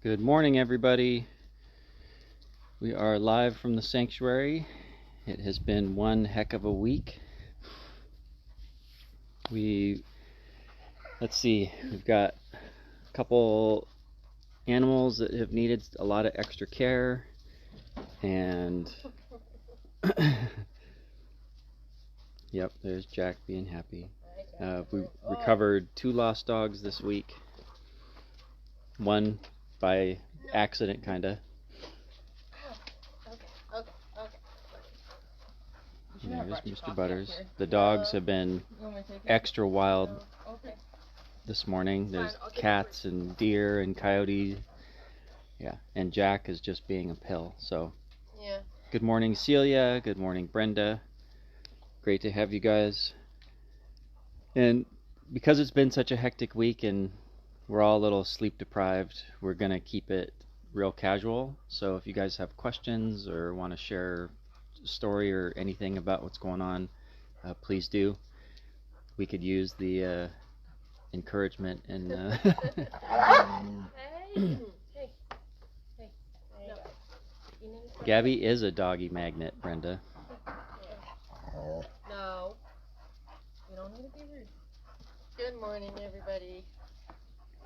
Good morning, everybody. We are live from the sanctuary. It has been one heck of a week. Let's see, we've got a couple animals that have needed a lot of extra care, and yep, there's Jack being happy. We recovered 2 lost dogs this week. One by accident, kinda. There's Mr. Butters. The dogs have been extra wild this morning. There's cats and deer and coyotes. Yeah, and Jack is just being a pill. So, yeah. Good morning, Celia. Good morning, Brenda. Great to have you guys. And because it's been such a hectic week and we're all a little sleep deprived, we're going to keep it real casual. So if you guys have questions or want to share a story or anything about what's going on, please do. We could use the encouragement and Gabby is a doggy magnet, Brenda. No. You don't need to be rude. Good morning, everybody.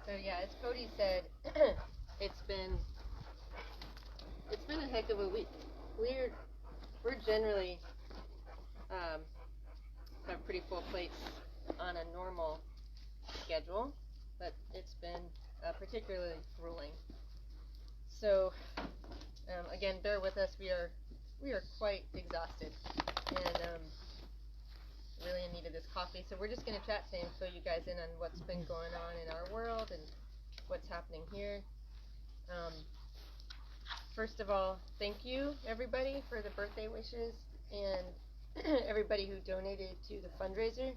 So yeah, as Cody said, it's been a heck of a week. We're generally have pretty full plates on a normal schedule, but it's been particularly grueling. So again, bear with us. We are quite exhausted and really in need of this coffee. So we're just going to chat today and fill you guys in on what's been going on in our world and what's happening here. First of all, thank you everybody for the birthday wishes and everybody who donated to the fundraiser.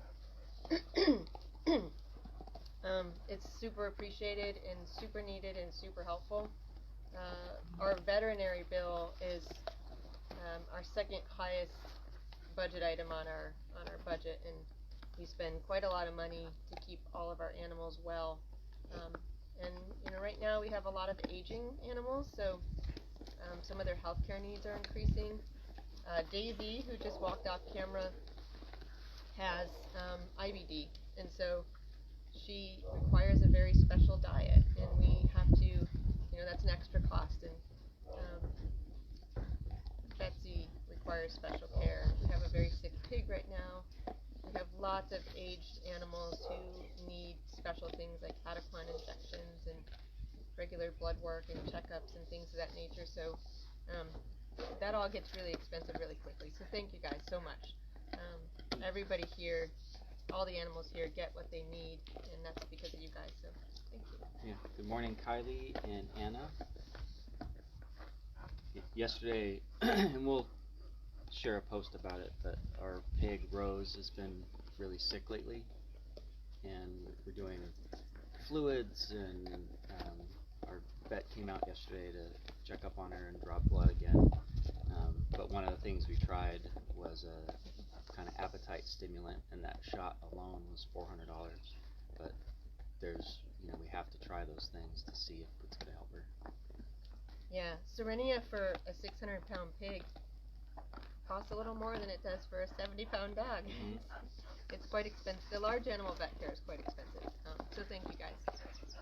It's super appreciated and super needed and super helpful. Our veterinary bill is our second highest budget item on our budget, and we spend quite a lot of money to keep all of our animals well. And right now we have a lot of aging animals, so some of their healthcare needs are increasing. Daisy, who just walked off camera, has IBD, and so she requires a very special diet, and we have to, that's an extra cost. And Betsy requires special care. We have a very sick pig right now. We have lots of aged animals who need special things like cataplan injections and regular blood work and checkups and things of that nature. So that all gets really expensive really quickly. So thank you guys so much. Everybody here, all the animals here get what they need, and that's because of you guys. So thank you. Yeah. Good morning, Kylie and Anna. Yesterday, and we'll share a post about it, but our pig Rose has been really sick lately, and we're doing fluids, and our vet came out yesterday to check up on her and draw blood again. But one of the things we tried was a kind of appetite stimulant, and that shot alone was $400. But there's, we have to try those things to see if it's going to help her. Yeah, Serenia for a 600-pound pig costs a little more than it does for a 70-pound dog. Mm-hmm. It's quite expensive. The large animal vet care is quite expensive. So thank you guys.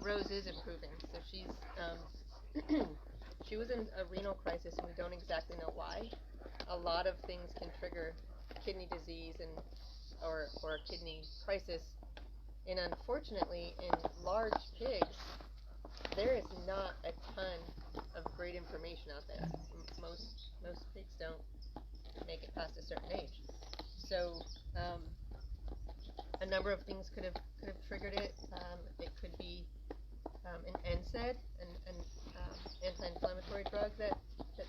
Rose is improving. So she's she was in a renal crisis, and we don't exactly know why. A lot of things can trigger kidney disease or a kidney crisis. And unfortunately, in large pigs, there is not a ton of great information out there. Most pigs don't make it past a certain age. So a number of things could have triggered it. It could be an NSAID, an anti-inflammatory drug that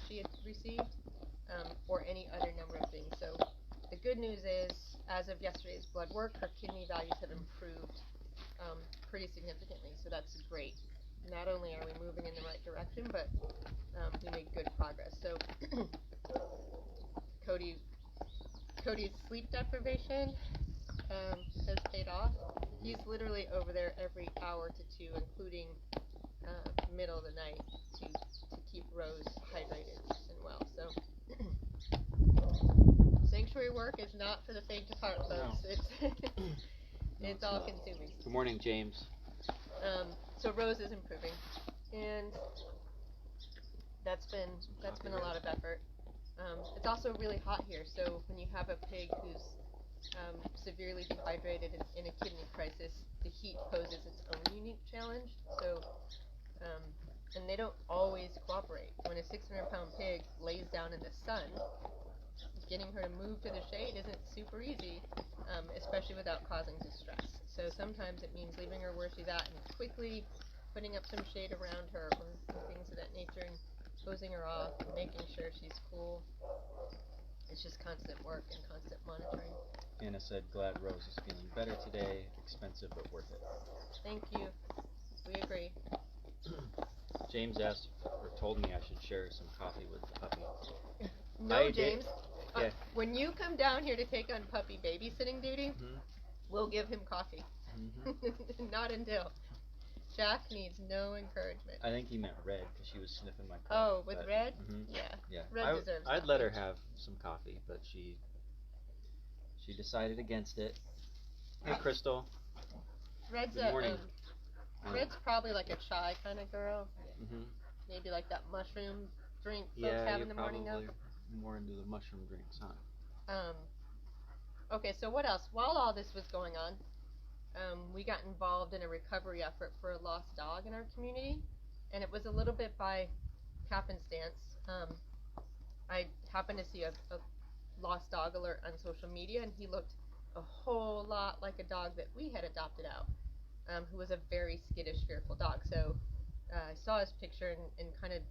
she had received, or any other number of things. So the good news is, as of yesterday's blood work, her kidney values have improved pretty significantly. So that's great. Not only are we moving in the right direction, but we made good progress. So Cody's sleep deprivation has paid off. He's literally over there every hour to two, including middle of the night to keep Rose hydrated and well. So sanctuary work is not for the faint of heart, folks. No. It's all consuming. Good morning, James. So Rose is improving, and that's been a lot of effort. It's also really hot here, so when you have a pig who's severely dehydrated in a kidney crisis, the heat poses its own unique challenge. So, and they don't always cooperate. When a 600-pound pig lays down in the sun, getting her to move to the shade isn't super easy, especially without causing distress. So sometimes it means leaving her where she's at and quickly putting up some shade around her or things of that nature and hosing her off and making sure she's cool. It's just constant work and constant monitoring. Anna said, glad Rose is feeling better today. Expensive but worth it. Thank you. We agree. James asked or told me I should share some coffee with the puppy. No, James. Yeah. When you come down here to take on puppy babysitting duty, we'll give him coffee. Not until. Jack needs no encouragement. I think he meant Red because she was sniffing my cup. Oh, with Red? Yeah. Red deserves I'd coffee. let her have some coffee, but she decided against it. Hey, Crystal. Red's Good morning. Red's probably like a chai kind of girl. Mm-hmm. Maybe like that mushroom drink folks have in the morning now. More into the mushroom drinks, huh? Okay, so what else? While all this was going on, we got involved in a recovery effort for a lost dog in our community, and it was a little bit by happenstance. I happened to see a lost dog alert on social media, and he looked a whole lot like a dog that we had adopted out, who was a very skittish, fearful dog. So I saw his picture and kind of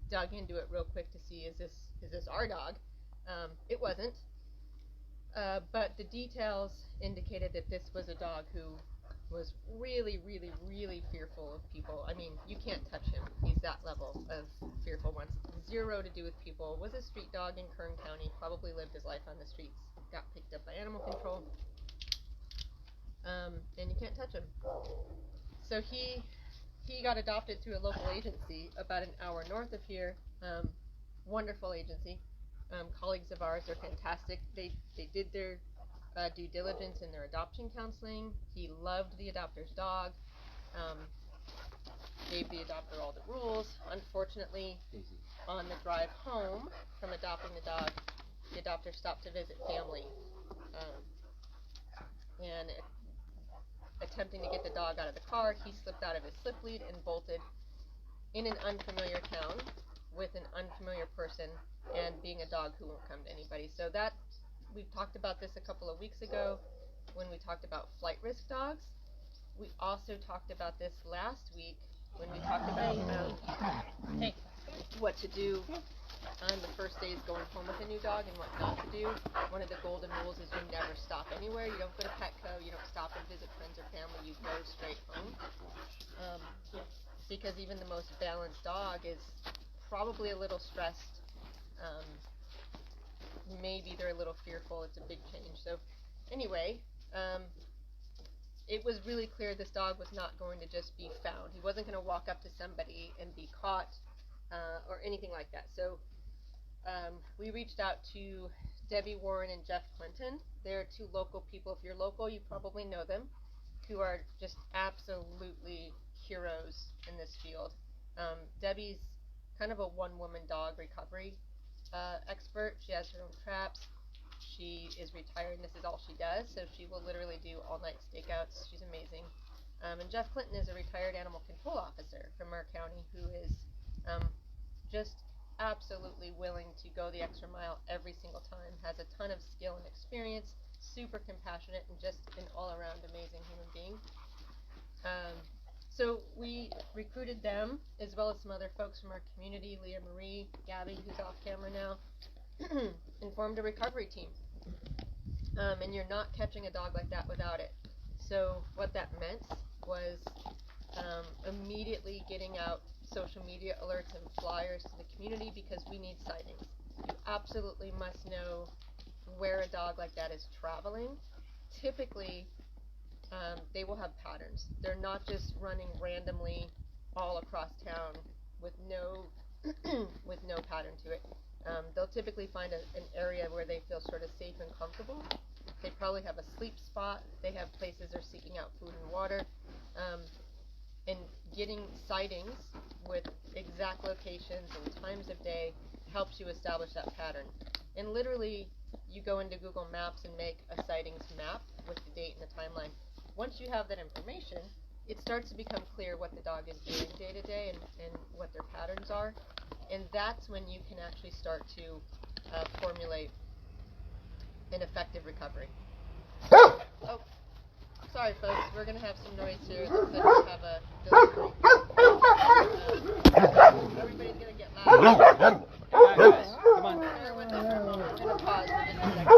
dug into it real quick to see, is this our dog? It wasn't. But the details indicated that this was a dog who was really, really, really fearful of people. I mean, you can't touch him. He's that level of fearful. Wants zero to do with people. Was a street dog in Kern County. Probably lived his life on the streets. Got picked up by animal control. And you can't touch him. So he got adopted through a local agency about an hour north of here. Wonderful agency. Colleagues of ours are fantastic. They did their due diligence in their adoption counseling. He loved the adopter's dog. Gave the adopter all the rules. Unfortunately, on the drive home from adopting the dog, the adopter stopped to visit family. And attempting to get the dog out of the car, he slipped out of his slip lead and bolted in an unfamiliar town with an unfamiliar person, and being a dog who won't come to anybody. So that, we've talked about this a couple of weeks ago when we talked about flight risk dogs. We also talked about this last week when we talked about what to do on the first days going home with a new dog and what not to do. One of the golden rules is you never stop anywhere. You don't go to Petco, you don't stop and visit friends or family, you go straight home. Because even the most balanced dog is probably a little stressed. Maybe they're a little fearful. It's a big change. So anyway, it was really clear this dog was not going to just be found. He wasn't going to walk up to somebody and be caught or anything like that. So we reached out to Debbie Warren and Jeff Clinton. They're two local people. If you're local, you probably know them, who are just absolutely heroes in this field. Debbie's kind of a one-woman dog recovery expert. She has her own traps. She is retired and this is all she does, so she will literally do all-night stakeouts. She's amazing. And Jeff Clinton is a retired animal control officer from our county who is just absolutely willing to go the extra mile every single time, has a ton of skill and experience, super compassionate, and just an all-around amazing human being. So we recruited them, as well as some other folks from our community, Leah Marie, Gabby, who's off camera now, and formed a recovery team. And you're not catching a dog like that without it. So what that meant was immediately getting out social media alerts and flyers to the community because we need sightings. You absolutely must know where a dog like that is traveling. Typically, they will have patterns. They're not just running randomly all across town with no with no pattern to it. They'll typically find an area where they feel sort of safe and comfortable. They probably have a sleep spot. They have places they're seeking out food and water. And getting sightings with exact locations and times of day helps you establish that pattern. And literally, you go into Google Maps and make a sightings map with the date and the timeline. Once you have that information, it starts to become clear what the dog is doing day to day and what their patterns are. And that's when you can actually start to formulate an effective recovery. Oh, sorry folks, we're going to have some noise here. It looks like we have a delivery. Everybody's going to get loud. Guys, come on. Bear with us for a moment. We're going to pause for just a second.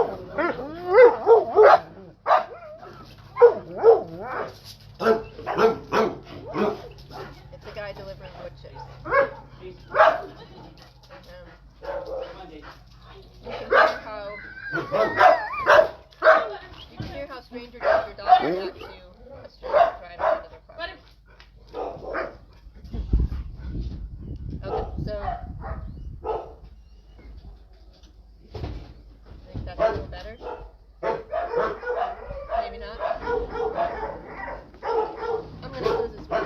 It's a guy delivering wood chips. You can hear how stranger danger dogs react to a stranger driving onto their property. Okay, so I think that's a little better. Maybe not. I'm gonna close this one.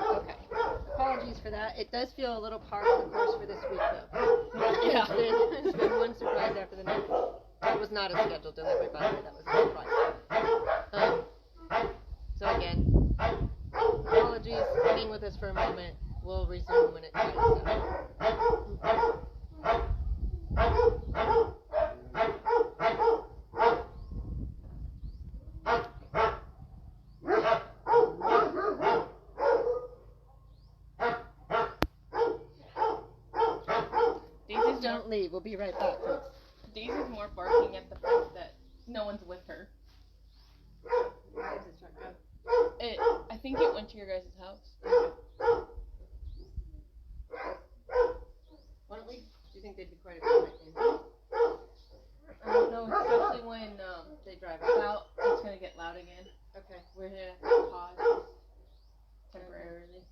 Okay. Apologies for that. It does feel a little par for the course for this week, though. Yeah. It's been one surprise after the next. That was not a scheduled delivery, by the way. That was a surprise. So again, apologies. Hang with us for a moment. We'll resume when it ties up. Don't leave. We'll be right back, folks. Daisy's more barking at the fact that no one's with her. Where does this truck go? I think it went to your guys' house. Why don't we? Do you think they'd be quite a bit right in? I don't know, especially when They drive out. out, it's gonna get loud again. Okay. We're gonna have to pause temporarily.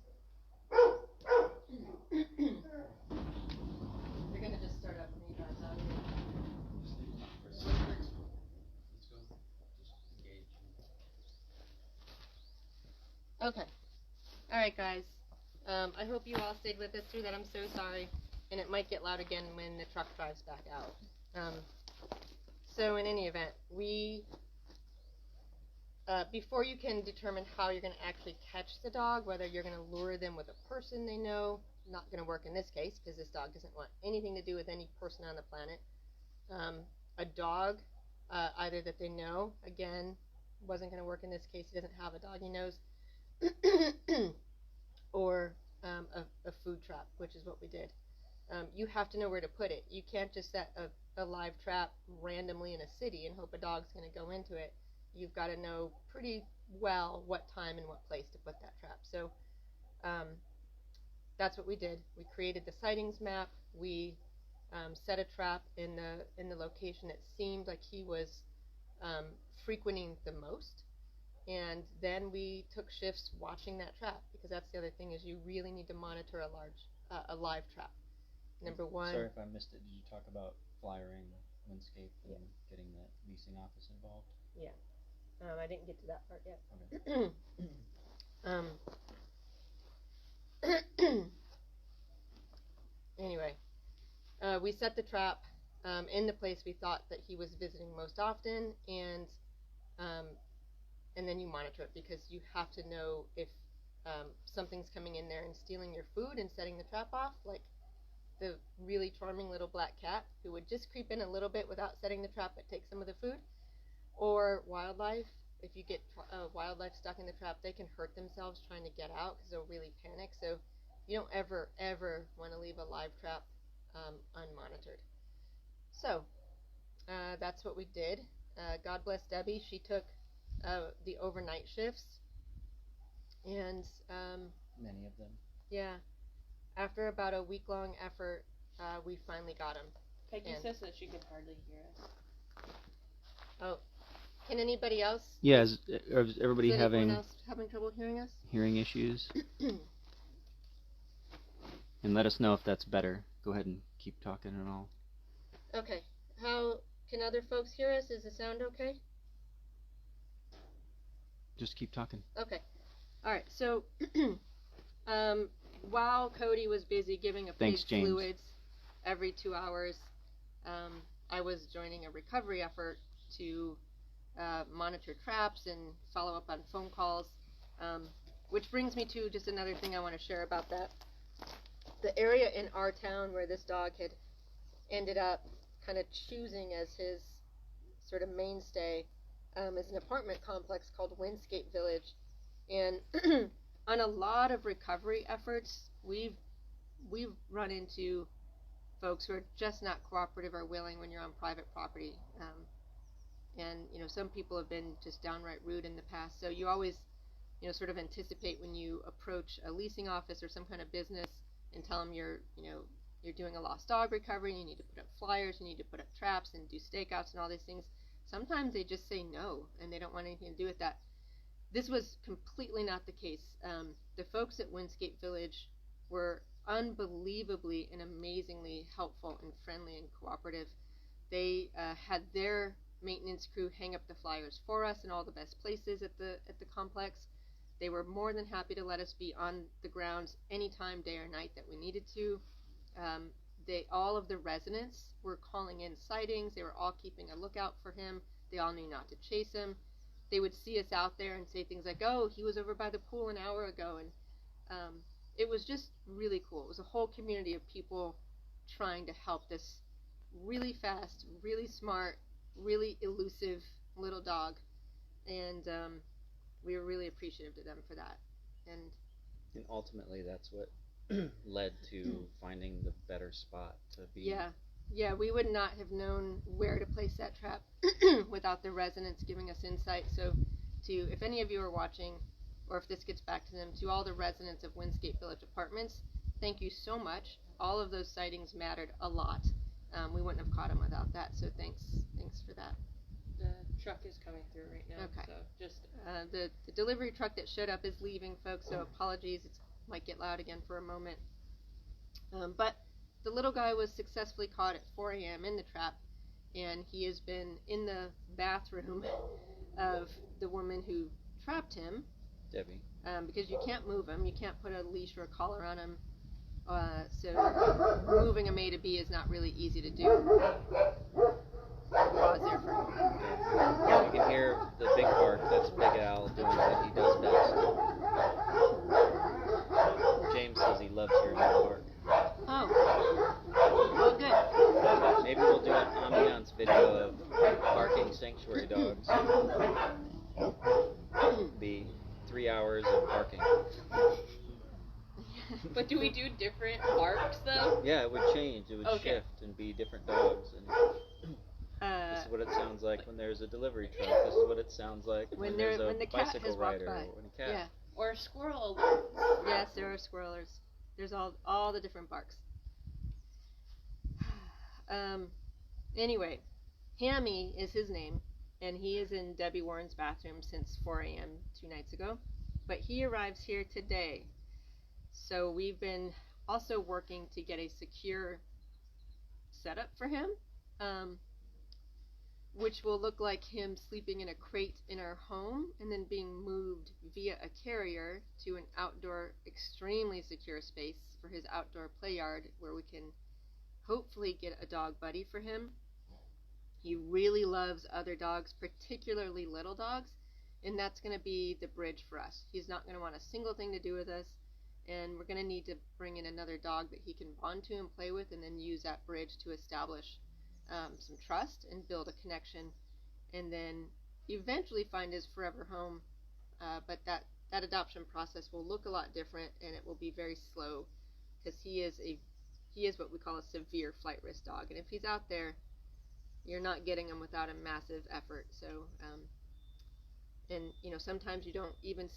You're gonna just start up when he drives out. Okay. Alright, guys. I hope you all stayed with us through that. I'm so sorry. And it might get loud again when the truck drives back out. So in any event, before you can determine how you're going to actually catch the dog, whether you're going to lure them with a person they know, not going to work in this case because this dog doesn't want anything to do with any person on the planet. A dog, either that they know, again, wasn't going to work in this case. He doesn't have a dog he knows. Or a food trap, which is what we did. You have to know where to put it. You can't just set a live trap randomly in a city and hope a dog's going to go into it. You've got to know pretty well what time and what place to put that trap. So that's what we did. We created the sightings map. We set a trap in the location it seemed like he was frequenting the most. And then we took shifts watching that trap, because that's the other thing, is you really need to monitor a live trap. Number one. Sorry if I missed it. Did you talk about flyering Windscape and getting the leasing office involved? Yeah. I didn't get to that part yet. Okay. Anyway, we set the trap in the place we thought that he was visiting most often, and then you monitor it, because you have to know if something's coming in there and stealing your food and setting the trap off, like the really charming little black cat who would just creep in a little bit without setting the trap but take some of the food, or wildlife. If you get wildlife stuck in the trap, they can hurt themselves trying to get out because they'll really panic. So you don't ever want to leave a live trap unmonitored. So that's what we did. God bless Debbie. She took the overnight shifts, and Many of them. yeah, after about a week-long effort, we finally got him. Peggy says that she can hardly hear us. Oh, Can anybody else? Yeah, is everybody Is anyone having else having trouble hearing us? hearing issues? And let us know if that's better. Go ahead and keep talking and all. Okay. How can other folks hear us? Is the sound okay? Just keep talking. Okay. All right. So, while Cody was busy giving a Thanks, pig James. fluids every 2 hours, I was joining a recovery effort to monitor traps and follow up on phone calls. Which brings me to just another thing I want to share about that. The area in our town where this dog had ended up kind of choosing as his sort of mainstay is an apartment complex called Windscape Village. And on a lot of recovery efforts, we've run into folks who are just not cooperative or willing when you're on private property. And, you know, some people have been just downright rude in the past. So you always, you know, sort of anticipate when you approach a leasing office or some kind of business and tell them you're doing a lost dog recovery, and you need to put up flyers, you need to put up traps and do stakeouts and all these things. Sometimes they just say no, and they don't want anything to do with that. This was completely not the case. The folks at Windscape Village were unbelievably and amazingly helpful and friendly and cooperative. They had their maintenance crew hang up the flyers for us in all the best places at the complex. They were more than happy to let us be on the grounds anytime, day or night, that we needed to. All of the residents were calling in sightings. They were all keeping a lookout for him. They all knew not to chase him. They would see us out there and say things like, "Oh, he was over by the pool an hour ago," and it was just really cool. It was a whole community of people trying to help this really fast, really smart, really elusive little dog, and we were really appreciative to them for that. And ultimately, that's what led to finding the better spot to be. Yeah, we would not have known where to place that trap without the residents giving us insight. So, if any of you are watching, or if this gets back to them, to all the residents of Windscape Village Apartments, thank you so much. All of those sightings mattered a lot. We wouldn't have caught them without that. So thanks for that. The truck is coming through right now. Okay. So just The delivery truck that showed up is leaving, folks. So apologies. It might get loud again for a moment. But the little guy was successfully caught at 4 a.m. in the trap, and he has been in the bathroom of the woman who trapped him, Debbie. because you can't move him. You can't put a leash or a collar on him. So moving a A to B is not really easy to do. Pause there for a moment. Yeah, you can hear the big bark. That's Big Al doing what he does best. James says he loves hearing the bark. Oh. Well, good. Maybe we'll do an ambiance video of barking sanctuary dogs. Be 3 hours of barking. But do we do different barks though? Yeah, it would change. It would Okay. shift and be different dogs. And this is what it sounds like when there's a delivery truck. This is what it sounds like when there's a when the cat bicycle has walked rider by. or when a cat. Yeah. Or a squirrel alert? Yes, there are squirrelers. There's all the different barks. Anyway, Hammy is his name, and he is in Debbie Warren's bathroom since 4 a.m. 2 nights ago. But he arrives here today. So we've been also working to get a secure setup for him, which will look like him sleeping in a crate in our home and then being moved via a carrier to an outdoor, extremely secure space for his outdoor play yard, where we can hopefully get a dog buddy for him. He really loves other dogs, particularly little dogs, and that's going to be the bridge for us. He's not going to want a single thing to do with us, and we're going to need to bring in another dog that he can bond to and play with, and then use that bridge to establish some trust and build a connection, and then eventually find his forever home. But that adoption process will look a lot different, and it will be very slow, because he is what we call a severe flight risk dog, and if he's out there, you're not getting him without a massive effort. So and you know, sometimes you don't, even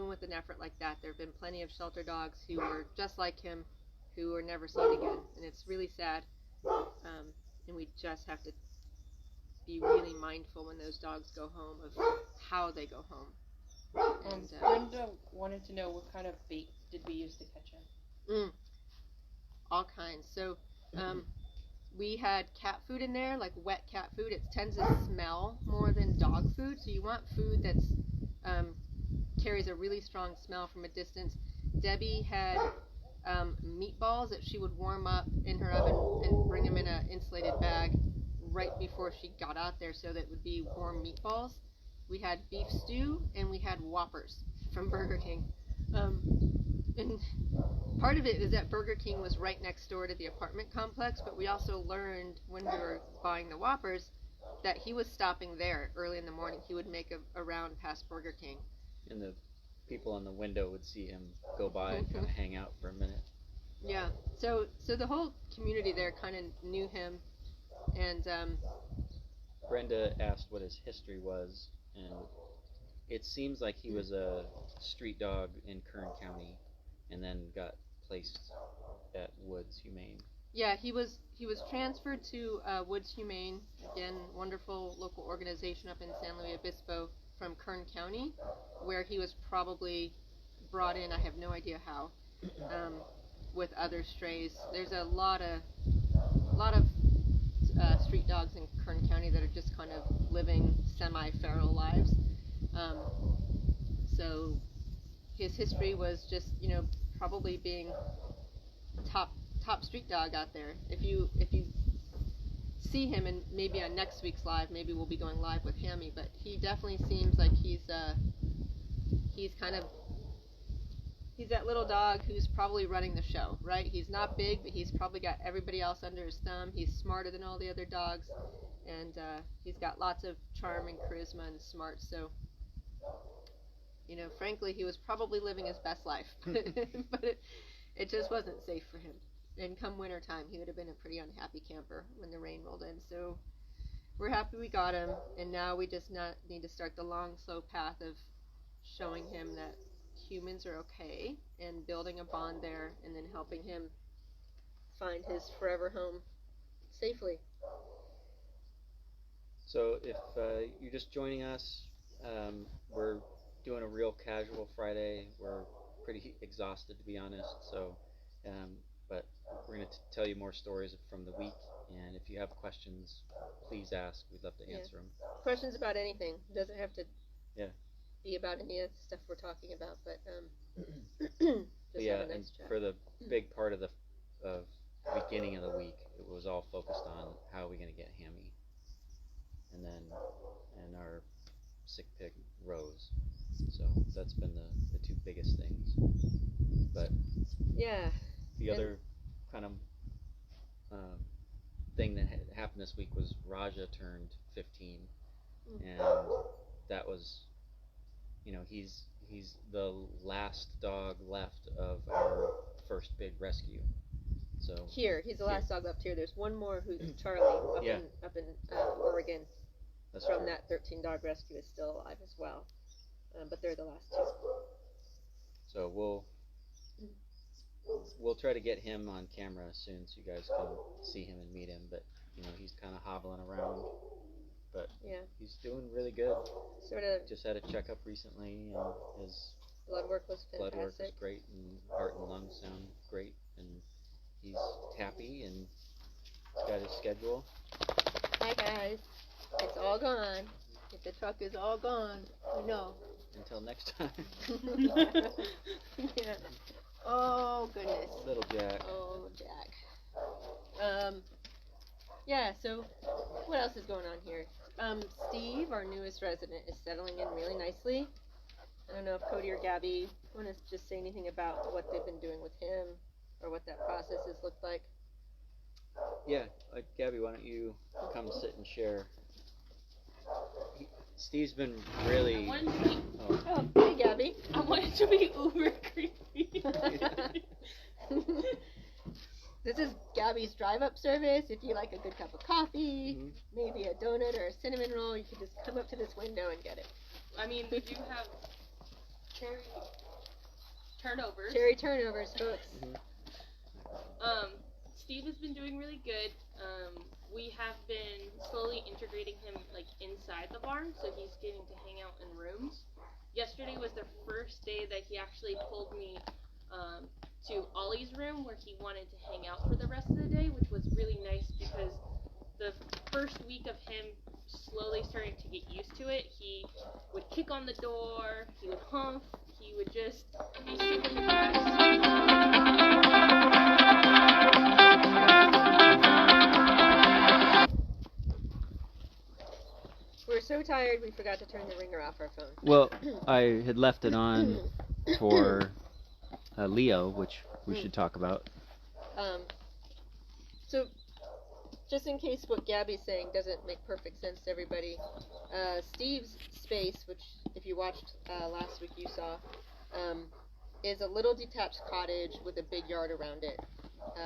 with an effort like that, there have been plenty of shelter dogs who were just like him, who were never seen again, and it's really sad. And we just have to be really mindful when those dogs go home of how they go home. And Brenda wanted to know what kind of bait did we use to catch him? all kinds. So we had cat food in there, like wet cat food. It tends to smell more than dog food, so you want food that's carries a really strong smell from a distance. Debbie had meatballs that she would warm up in her oven and bring them in an insulated bag right before she got out there, so that it would be warm meatballs. We had beef stew, and we had Whoppers from Burger King. And part of it is that Burger King was right next door to the apartment complex, but we also learned when we were buying the Whoppers that he was stopping there early in the morning. He would make a round past Burger King. And the people on the window would see him go by and kind of hang out for a minute. Yeah, so the whole community there kind of knew him, and Brenda asked what his history was, and it seems like he was a street dog in Kern County, and then got placed at Woods Humane. yeah, he was transferred to Woods Humane, again, wonderful local organization up in San Luis Obispo, from Kern County, where he was probably brought in. I have no idea how. With other strays, there's a lot of street dogs in Kern County that are just kind of living semi-feral lives. So his history was just, probably being top street dog out there. If you see him, and maybe on next week's live, maybe we'll be going live with Hammy, but he definitely seems like he's that little dog who's probably running the show, right? He's not big, but he's probably got everybody else under his thumb. He's smarter than all the other dogs, and he's got lots of charm and charisma and smart. So, frankly, he was probably living his best life, but it just wasn't safe for him. And come winter time, he would have been a pretty unhappy camper when the rain rolled in. So we're happy we got him, and now we just need to start the long, slow path of showing him that humans are okay, and building a bond there, and then helping him find his forever home safely. So if you're just joining us, we're doing a real casual Friday. We're pretty exhausted, to be honest, so but we're going to tell you more stories from the week, and if you have questions, please ask. We'd love to answer them. Questions about anything. Doesn't have to be about any of the stuff we're talking about, but just yeah, have a nice and chat. for the big part of the beginning of the week, it was all focused on how are we going to get Hammy, and our sick pig Rose. So that's been the two biggest things. But yeah, the other kind of thing that happened this week was Raja turned 15, and that was, he's the last dog left of our first big rescue. So he's the last dog left here. There's one more who's Charlie up in Oregon. That's from true. that 13 dog rescue is still alive as well, but they're the last two. So we'll try to get him on camera soon, so you guys can see him and meet him. But he's kind of hobbling around, but he's doing really good. Sort of Just had a checkup recently, and his blood work was fantastic. blood work is great, and heart and lungs sound great, and he's happy, and he's got his schedule. Hi guys, it's all gone. If the truck is all gone, Until next time. Yeah. Oh goodness. Little Jack. Oh Jack. Yeah. So, what else is going on here? Steve, our newest resident, is settling in really nicely. I don't know if Cody or Gabby want to just say anything about what they've been doing with him, or what that process has looked like. Yeah, Gabby, why don't you come sit and share? Steve's been really. I wanted to be, Oh, hey Gabby. I wanted to be uber creepy. This is Gabby's drive-up service. If you like a good cup of coffee, maybe a donut or a cinnamon roll, you can just come up to this window and get it. I mean, we do have cherry turnovers. Cherry turnovers, folks. Steve has been doing really good. We have been slowly integrating him like inside the barn, so he's getting to hang out in rooms. Yesterday was the first day that he actually pulled me to Ollie's room where he wanted to hang out for the rest of the day, which was really nice because the first week of him slowly starting to get used to it, he would kick on the door, he would humph, he would just be super We're so tired we forgot to turn the ringer off our phone. Well, I had left it on for Leo, which we should talk about. So, just in case what Gabby's saying doesn't make perfect sense to everybody, Steve's space, which if you watched last week you saw, is a little detached cottage with a big yard around it.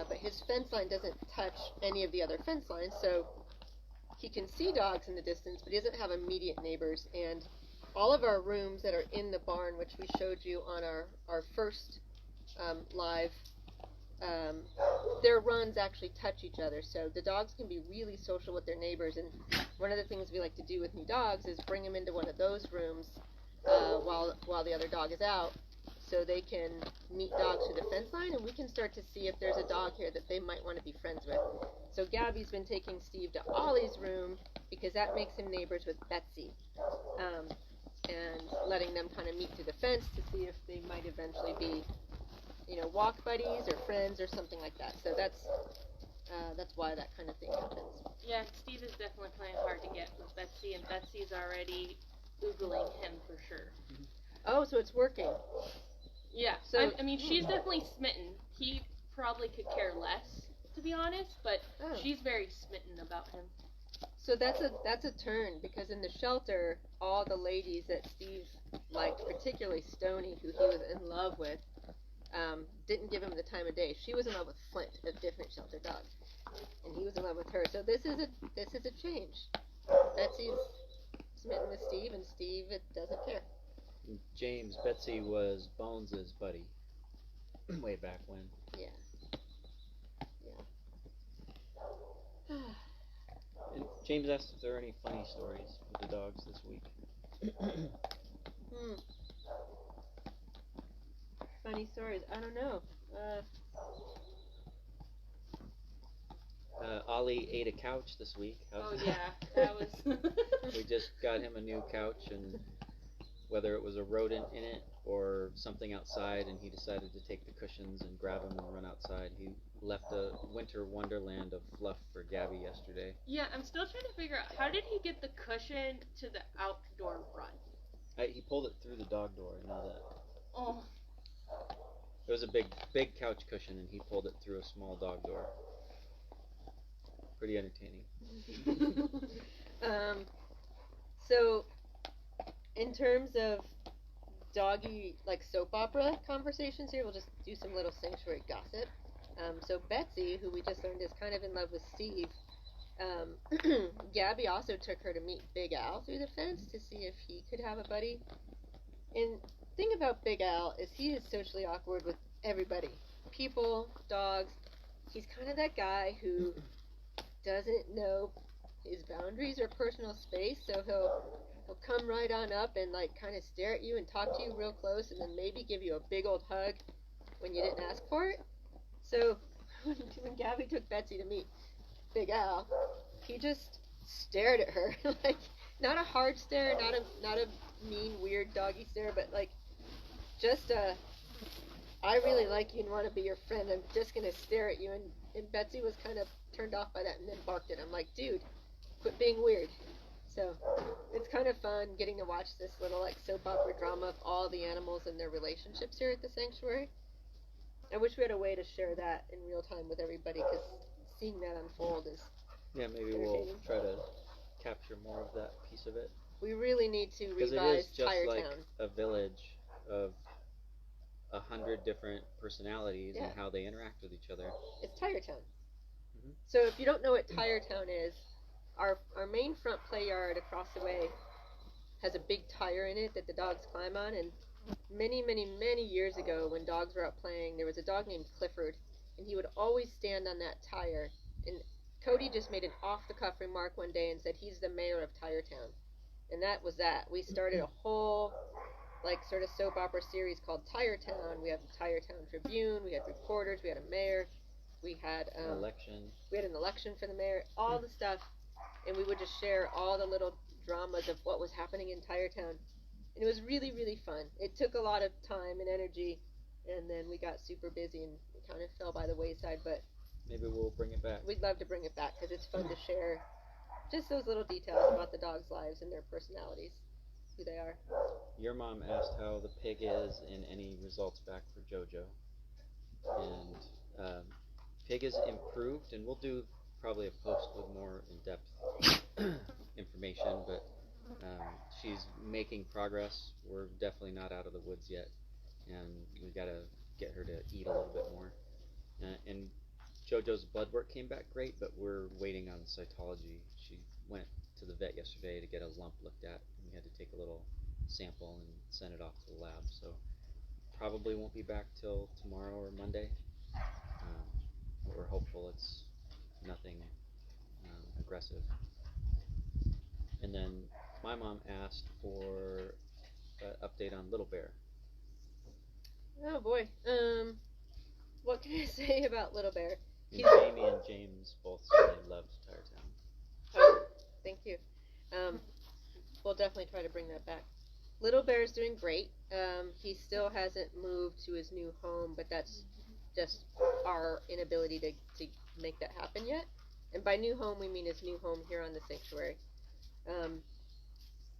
But his fence line doesn't touch any of the other fence lines, so he can see dogs in the distance, but he doesn't have immediate neighbors. And all of our rooms that are in the barn, which we showed you on our first live, their runs actually touch each other, so the dogs can be really social with their neighbors. And one of the things we like to do with new dogs is bring them into one of those rooms while the other dog is out, so they can meet dogs through the fence line, and we can start to see if there's a dog here that they might want to be friends with. So Gabby's been taking Steve to Ollie's room because that makes him neighbors with Betsy, and letting them kind of meet through the fence to see if they might eventually be, walk buddies or friends or something like that. So that's why that kind of thing happens. Yeah, Steve is definitely playing hard to get with Betsy, and Betsy's already oogling him for sure. Oh, so it's working. Yeah, So I mean, she's definitely smitten. He probably could care less, to be honest, but she's very smitten about him. So that's a turn, because in the shelter, all the ladies that Steve liked, particularly Stoney, who he was in love with, didn't give him the time of day. She was in love with Flint, a different shelter dog, and he was in love with her. So this is a change. Betsy's smitten with Steve, and Steve doesn't care. James, Betsy was Bones's buddy way back when. Yeah. And James asked if there are any funny stories with the dogs this week. Funny stories. I don't know. Ollie ate a couch this week. Oh yeah, that was. We just got him a new couch, and whether it was a rodent in it or something outside, and he decided to take the cushions and grab them and run outside. He left a winter wonderland of fluff for Gabby yesterday. Yeah, I'm still trying to figure out, how did he get the cushion to the outdoor run? He pulled it through the dog door, I know that. Oh. It was a big couch cushion, and he pulled it through a small dog door. Pretty entertaining. So, in terms of doggy, like, soap opera conversations here, we'll just do some little sanctuary gossip. So Betsy, who we just learned is kind of in love with Steve, Gabby also took her to meet Big Al through the fence to see if he could have a buddy. And the thing about Big Al is he is socially awkward with everybody. People, dogs. He's kind of that guy who doesn't know his boundaries or personal space, so he'll come right on up and like kind of stare at you and talk to you real close, and then maybe give you a big old hug when you didn't ask for it. So when Gabby took Betsy to meet Big Al, he just stared at her, like not a hard stare, not a mean weird doggy stare, but like just I really like you and want to be your friend. I'm just gonna stare at you. And Betsy was kind of turned off by that and then barked at him like, dude, quit being weird. So it's kind of fun getting to watch this little like soap opera drama of all the animals and their relationships here at the sanctuary. I wish we had a way to share that in real time with everybody, because seeing that unfold is maybe we'll try to capture more of that piece of it. We really need to revise Because it is just Tire like Town. a village of 100 different personalities and how they interact with each other. It's Tire Town. Mhm. So if you don't know what Tire Town is, our main front play yard across the way has a big tire in it that the dogs climb on, and many years ago when dogs were out playing, there was a dog named Clifford, and he would always stand on that tire. And Cody just made an off-the-cuff remark one day and said he's the mayor of Tire Town, and that was that. We started a whole like sort of soap opera series called Tire Town. We had the Tire Town Tribune, we had reporters, we had a mayor, we had Election. we had an election for the mayor, all the stuff, and we would just share all the little dramas of what was happening in Tire Town. And it was really, really fun. It took a lot of time and energy, and then we got super busy and it kind of fell by the wayside, but Maybe we'll bring it back. we'd love to bring it back because it's fun to share just those little details about the dogs' lives and their personalities, who they are. Your mom asked how the pig is and any results back for JoJo. And pig is improved, and we'll do probably a post with more in-depth information, but she's making progress. We're definitely not out of the woods yet, and we gotta get her to eat a little bit more. And JoJo's blood work came back great, but we're waiting on cytology. She went to the vet yesterday to get a lump looked at, and we had to take a little sample and send it off to the lab. So probably won't be back till tomorrow or Monday, but we're hopeful it's nothing aggressive. And then my mom asked for an update on Little Bear. Oh boy. What can I say about Little Bear? And Jamie and James both said they loved Tire Town. Oh, thank you. We'll definitely try to bring that back. Little Bear's doing great. He still hasn't moved to his new home, but that's just our inability to make that happen yet. And by new home, we mean his new home here on the sanctuary.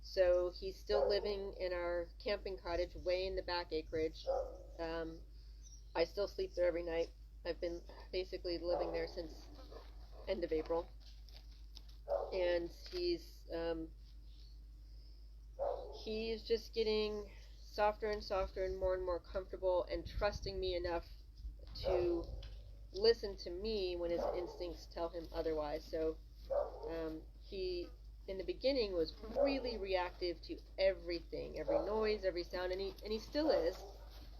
So he's still living in our camping cottage way in the back acreage. I still sleep there every night. I've been basically living there since end of April. And he's just getting softer and softer and more comfortable and trusting me enough to listen to me when his instincts tell him otherwise. So he in the beginning was really reactive to everything, every noise, every sound, and he still is.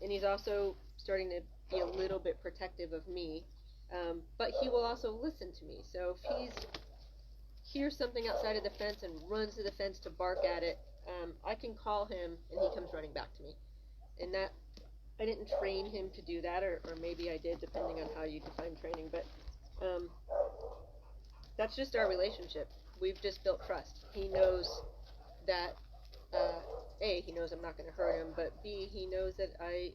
And he's also starting to be a little bit protective of me, but he will also listen to me. So if he hears something outside of the fence and runs to the fence to bark at it, I can call him and he comes running back to me. And that, I didn't train him to do that, or maybe I did, depending on how you define training, but that's just our relationship. We've just built trust. He knows that A, he knows I'm not going to hurt him, but B, he knows that I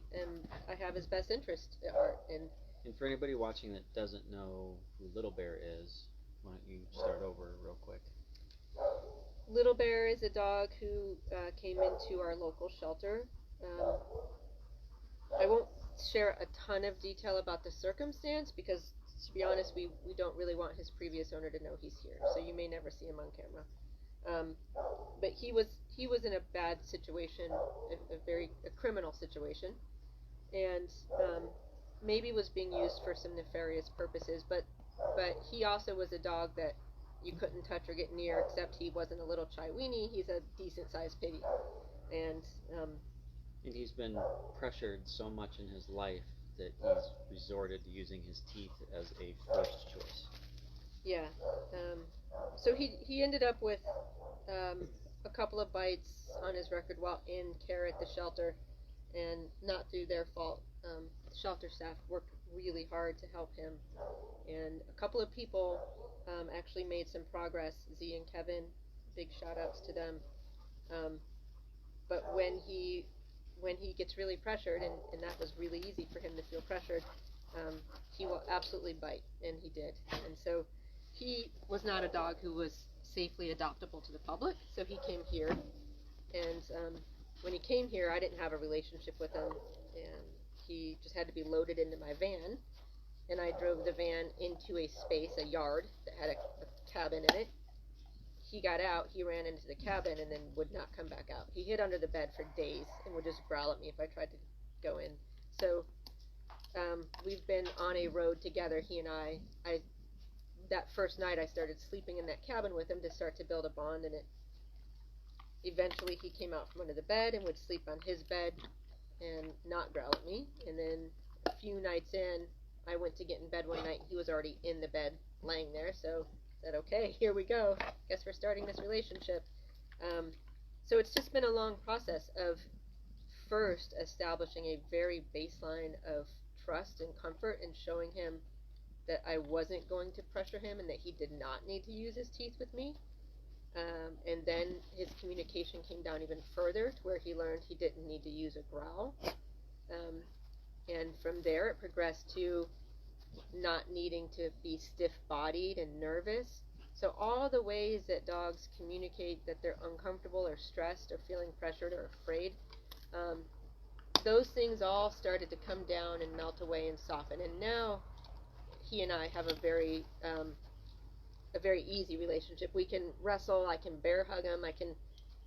have his best interest at heart. And for anybody watching that doesn't know who Little Bear is, why don't you start over real quick? Little Bear is a dog who came into our local shelter. I won't share a ton of detail about the circumstance because, to be honest, we don't really want his previous owner to know he's here, so you may never see him on camera. But he was in a bad situation, a criminal situation, and maybe was being used for some nefarious purposes. But he also was a dog that you couldn't touch or get near, except he wasn't a little chai weenie. He's a decent sized piggy, and he's been pressured so much in his life that he's resorted to using his teeth as a first choice. Yeah. So he ended up with a couple of bites on his record while in care at the shelter, and not through their fault. The shelter staff worked really hard to help him, and a couple of people actually made some progress. Z and Kevin, big shout outs to them. But when he gets really pressured, and that was really easy for him to feel pressured, he will absolutely bite, and he did. And so he was not a dog who was safely adoptable to the public, so he came here. And when he came here, I didn't have a relationship with him, and he just had to be loaded into my van. And I drove the van into a space, a yard, that had a cabin in it. He got out, he ran into the cabin, and then would not come back out. He hid under the bed for days and would just growl at me if I tried to go in. So we've been on a road together, he and I. That first night I started sleeping in that cabin with him to start to build a bond, and eventually he came out from under the bed and would sleep on his bed and not growl at me. And then a few nights in, I went to get in bed one night, and he was already in the bed laying there. So I said, okay, here we go. Guess we're starting this relationship. So it's just been a long process of first establishing a very baseline of trust and comfort, and showing him that I wasn't going to pressure him and that he did not need to use his teeth with me. And then his communication came down even further to where he learned he didn't need to use a growl. And from there it progressed to not needing to be stiff-bodied and nervous. So all the ways that dogs communicate that they're uncomfortable or stressed or feeling pressured or afraid, those things all started to come down and melt away and soften. And now he and I have a very easy relationship. We can wrestle, I can bear hug him, I can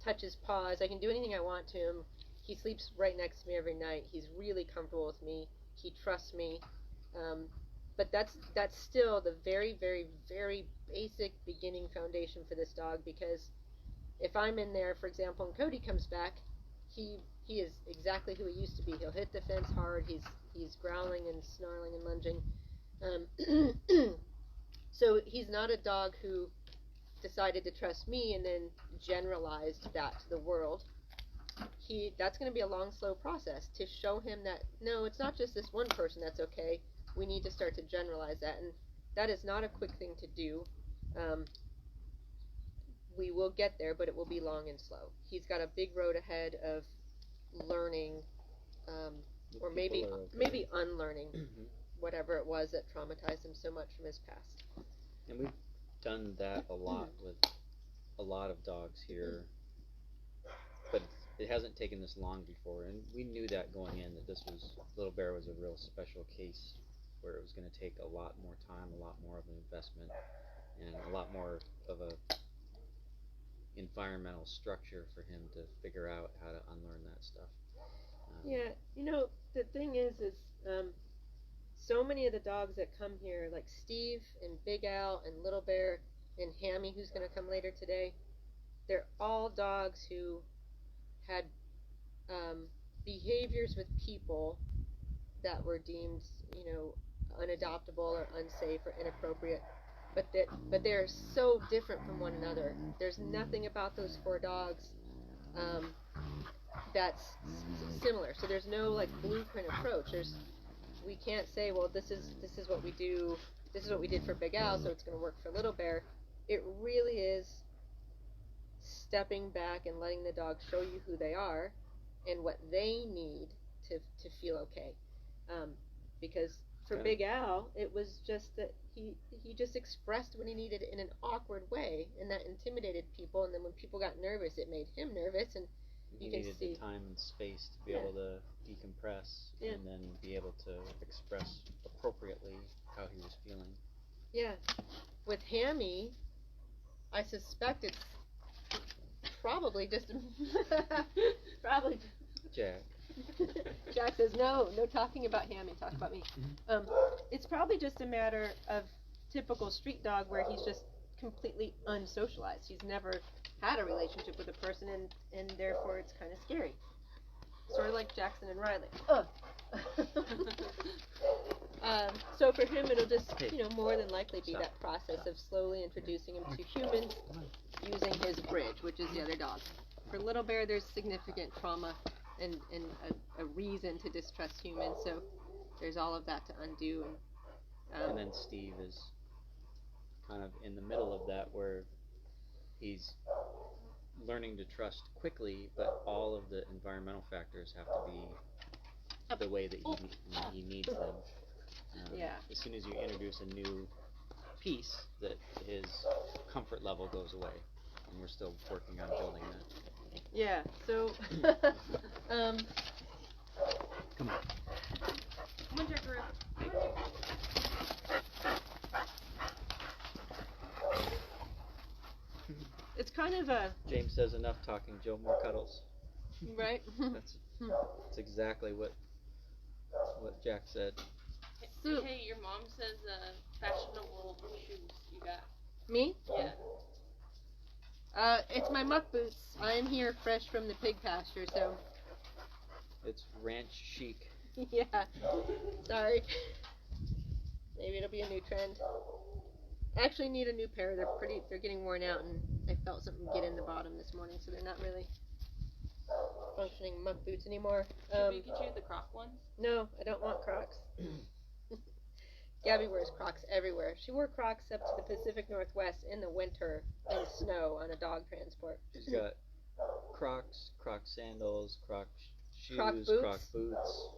touch his paws, I can do anything I want to him. He sleeps right next to me every night. He's really comfortable with me. He trusts me. But that's still the very, very, very basic beginning foundation for this dog, because if I'm in there, for example, and Cody comes back, he is exactly who he used to be. He'll hit the fence hard. He's growling and snarling and lunging. So he's not a dog who decided to trust me and then generalized that to the world. That's going to be a long, slow process to show him that, no, it's not just this one person that's okay. We need to start to generalize that, and that is not a quick thing to do. We will get there, but it will be long and slow. He's got a big road ahead of learning, or maybe unlearning whatever it was that traumatized him so much from his past. And we've done that a lot with a lot of dogs here, but it hasn't taken this long before, and we knew that going in, that Little Bear was a real special case where it was going to take a lot more time, a lot more of an investment, and a lot more of a environmental structure for him to figure out how to unlearn that stuff. Yeah, the thing is so many of the dogs that come here, like Steve and Big Al and Little Bear and Hammy, who's going to come later today, they're all dogs who had behaviors with people that were deemed, unadoptable or unsafe or inappropriate, but they're so different from one another. There's nothing about those 4 dogs that's similar. So there's no like blueprint approach. We can't say, well, this is what we do. This is what we did for Big Al, so it's going to work for Little Bear. It really is stepping back and letting the dog show you who they are and what they need to feel okay. Because for Big Al, it was just that he just expressed what he needed in an awkward way, and that intimidated people. And then when people got nervous, it made him nervous, and he needed the time and space to be able to decompress and then be able to express appropriately how he was feeling. Yeah. With Hammy, I suspect it's probably just Jack. Jack says, no talking about Hammy, talk about me. It's probably just a matter of typical street dog where he's just completely unsocialized. He's never had a relationship with a person, and therefore it's kind of scary. Sort of like Jackson and Riley. So for him, it'll just, more than likely be that process of slowly introducing him to humans using his bridge, which is the other dog. For Little Bear, there's significant trauma and a reason to distrust humans, so there's all of that to undo. And then Steve is kind of in the middle of that, where he's learning to trust quickly, but all of the environmental factors have to be the way that he needs them. As soon as you introduce a new piece, that his comfort level goes away, and we're still working on building that. Yeah, so Come on. Come on, Jackaroo. it's kind of a... James says enough talking, Joe, more cuddles. Right? That's exactly what Jack said. Hey, your mom says fashionable shoes you got. Me? Yeah. It's my muck boots. I am here fresh from the pig pasture, so... It's ranch chic. Yeah. Sorry. Maybe it'll be a new trend. I actually need a new pair. They're getting worn out, and I felt something get in the bottom this morning, so they're not really functioning muck boots anymore. Should we get you the Croc ones? No, I don't want Crocs. Gabby wears Crocs everywhere. She wore Crocs up to the Pacific Northwest in the winter in snow on a dog transport. She's got Crocs, Croc sandals, Croc shoes, Croc boots. Croc boots.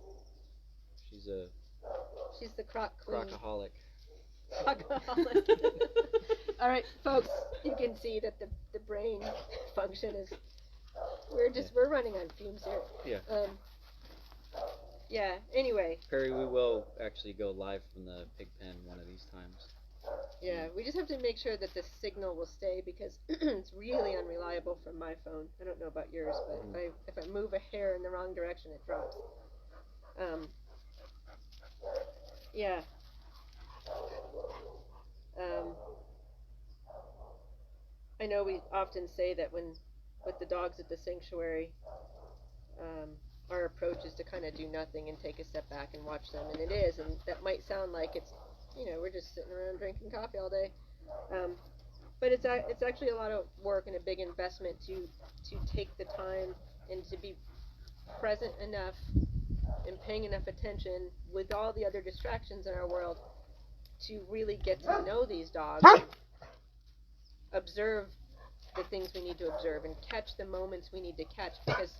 She's a She's the Croc queen. Crocaholic. Crocaholic. All right, folks, you can see that the brain function is. We're running on fumes here. Yeah. Yeah. Anyway. Perry, we will actually go live from the pig pen one of these times. Yeah, we just have to make sure that the signal will stay because it's really unreliable from my phone. I don't know about yours, but if I move a hair in the wrong direction, it drops. Yeah. I know we often say that with the dogs at the sanctuary, our approach is to kind of do nothing and take a step back and watch them, and it is, and that might sound like it's, we're just sitting around drinking coffee all day, but it's actually a lot of work and a big investment to take the time and to be present enough and paying enough attention with all the other distractions in our world to really get to know these dogs, observe the things we need to observe, and catch the moments we need to catch, because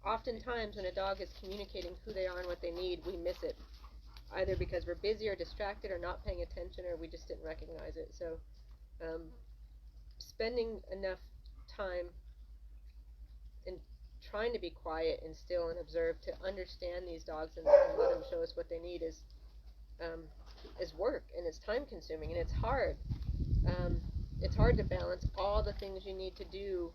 oftentimes when a dog is communicating who they are and what they need, we miss it, either because we're busy or distracted or not paying attention, or we just didn't recognize it. So spending enough time and trying to be quiet and still and observe to understand these dogs and let them show us what they need is work, and it's time consuming, and it's hard. It's hard to balance all the things you need to do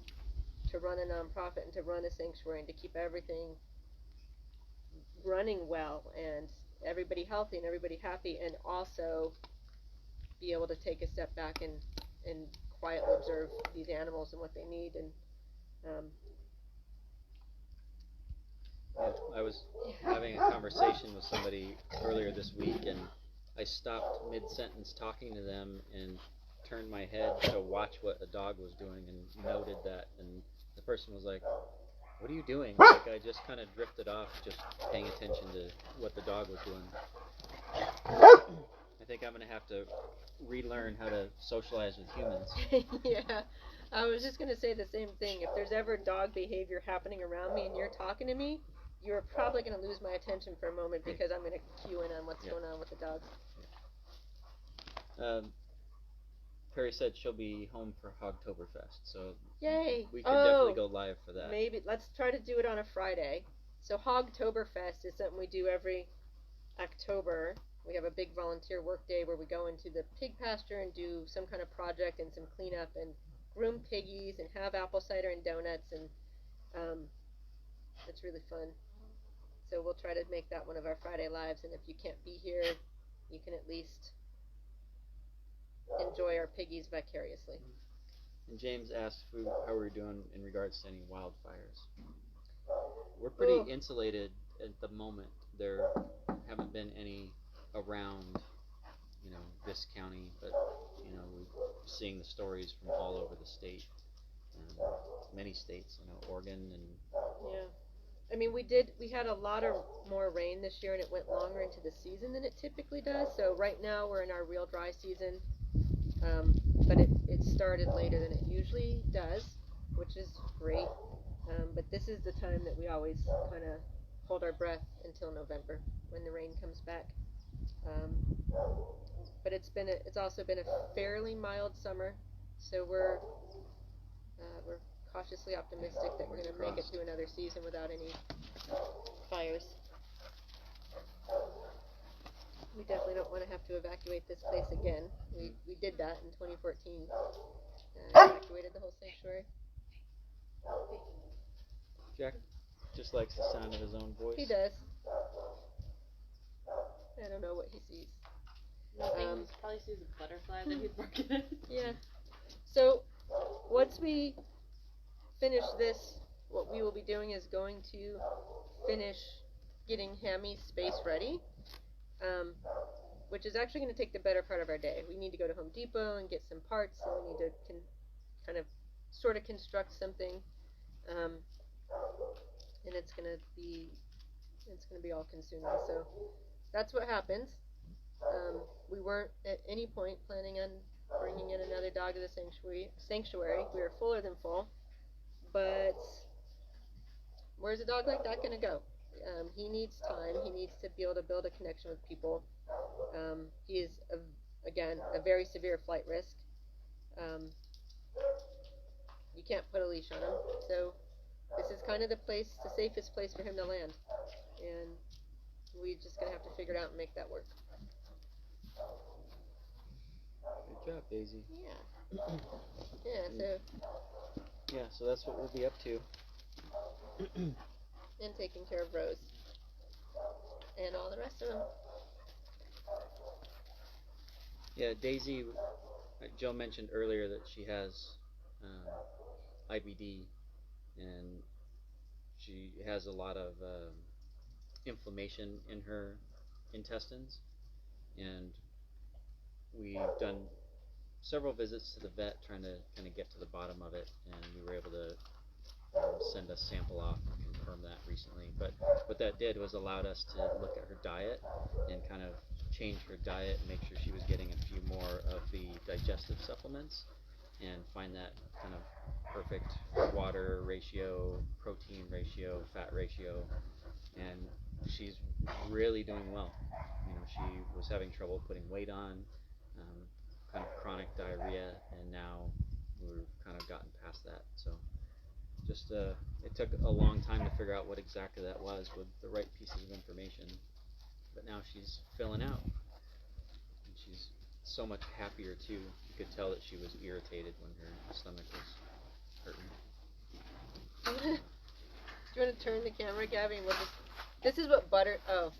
to run a nonprofit and to run a sanctuary and to keep everything running well and everybody healthy and everybody happy, and also be able to take a step back and quietly observe these animals and what they need. And I was having a conversation with somebody earlier this week, and I stopped mid-sentence talking to them and turned my head to watch what a dog was doing and noted that, and the person was like, "What are you doing?" Like, I just kind of drifted off, just paying attention to what the dog was doing. I think I'm going to have to relearn how to socialize with humans. Yeah, I was just going to say the same thing. If there's ever dog behavior happening around me and you're talking to me, you're probably going to lose my attention for a moment because I'm going to cue in on what's going on with the dogs. Perry said she'll be home for Hogtoberfest, so yay! we could definitely go live for that. Maybe let's try to do it on a Friday. So Hogtoberfest is something we do every October. We have a big volunteer work day where we go into the pig pasture and do some kind of project and some cleanup and groom piggies and have apple cider and donuts, and it's really fun. So we'll try to make that one of our Friday lives, and if you can't be here, you can at least enjoy our piggies vicariously. And James asked how we're doing in regards to any wildfires. We're pretty insulated at the moment. There haven't been any around, this county, but, we're seeing the stories from all over the state, many states, Oregon and... Yeah. I mean, we had a lot of more rain this year, and it went longer into the season than it typically does. So right now we're in our real dry season, but it started later than it usually does, which is great. But this is the time that we always kind of hold our breath until November when the rain comes back. But it's also been a fairly mild summer, so we're cautiously optimistic that we're going to make it through another season without any fires. We definitely don't want to have to evacuate this place again. We did that in 2014. Evacuated the whole sanctuary. Jack just likes the sound of his own voice. He does. I don't know what he sees. Nothing. Probably sees a butterfly that he's working at. Yeah. So once we finish this, what we will be doing is going to finish getting Hammy's space ready. which is actually going to take the better part of our day. We need to go to Home Depot and get some parts, and we need to kind of sort of construct something, and it's going to be all consuming. So that's what happens. We weren't at any point planning on bringing in another dog to the sanctuary. We were fuller than full, but where's a dog like that going to go? He needs time. He needs to be able to build a connection with people. He is, again, a very severe flight risk. You can't put a leash on him. So this is kind of the safest place for him to land. And we're just going to have to figure it out and make that work. Good job, Daisy. Yeah. So that's what we'll be up to. And taking care of Rose. And all the rest of them. Yeah, Daisy, Jill mentioned earlier that she has IBD, and she has a lot of inflammation in her intestines, and we've done several visits to the vet trying to kind of get to the bottom of it, and we were able to send a sample off and confirm that recently. But what that did was allowed us to look at her diet and kind of change her diet and make sure she was getting a few more of the digestive supplements and find that kind of perfect water ratio, protein ratio, fat ratio, and she's really doing well. You know, she was having trouble putting weight on, kind of chronic diarrhea, and now we've kind of gotten past that. So just it took a long time to figure out what exactly that was with the right pieces of information, but now she's filling out, and she's so much happier too. You could tell that she was irritated when her stomach was hurting. Do you want to turn the camera, Gabby? And this is what Butter. Oh,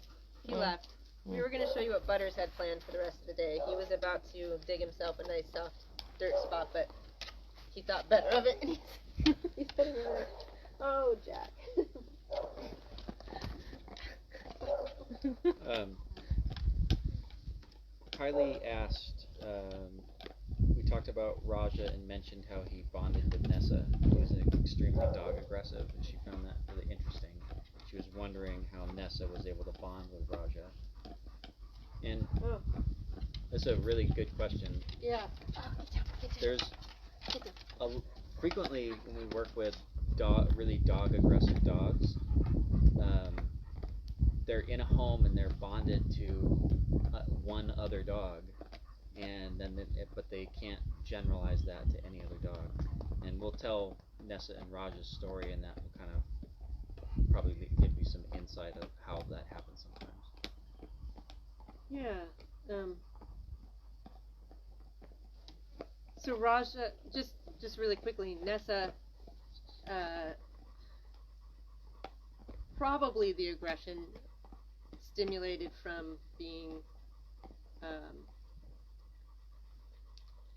he left. We were going to show you what Butters had planned for the rest of the day. He was about to dig himself a nice soft dirt spot, but he thought better of it. And he's sitting over there. Oh, Jack. Kylie asked, we talked about Raja and mentioned how he bonded with Nessa, who is extremely dog aggressive, and she found that really interesting. She was wondering how Nessa was able to bond with Raja. And that's a really good question. Yeah. There's frequently when we work with really dog aggressive dogs, they're in a home and they're bonded to one other dog, and then but they can't generalize that to any other dog. And we'll tell Nessa and Raja's story, and that will kind of probably give you some insight of how that happens sometimes. Yeah. So Raja, just really quickly, Nessa, probably the aggression stimulated from being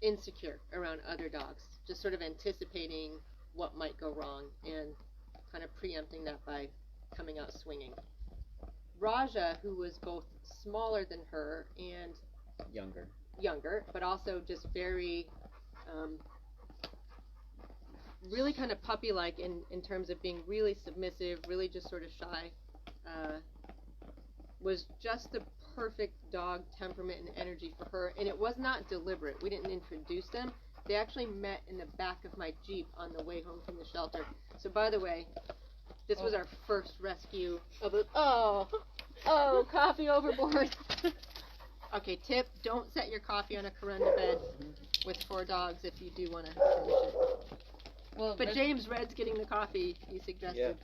insecure around other dogs, just sort of anticipating what might go wrong and kind of preempting that by coming out swinging. Raja, who was both smaller than her and younger, but also just very really kind of puppy-like in terms of being really submissive, really just sort of shy, was just the perfect dog temperament and energy for her, and it was not deliberate. We didn't introduce them. They actually met in the back of my Jeep on the way home from the shelter. So by the way, this was our first rescue of a, oh, coffee overboard. Okay, tip, don't set your coffee on a Corunda bed with 4 dogs if you do want to finish it. Well, but James Red's getting the coffee, he suggested.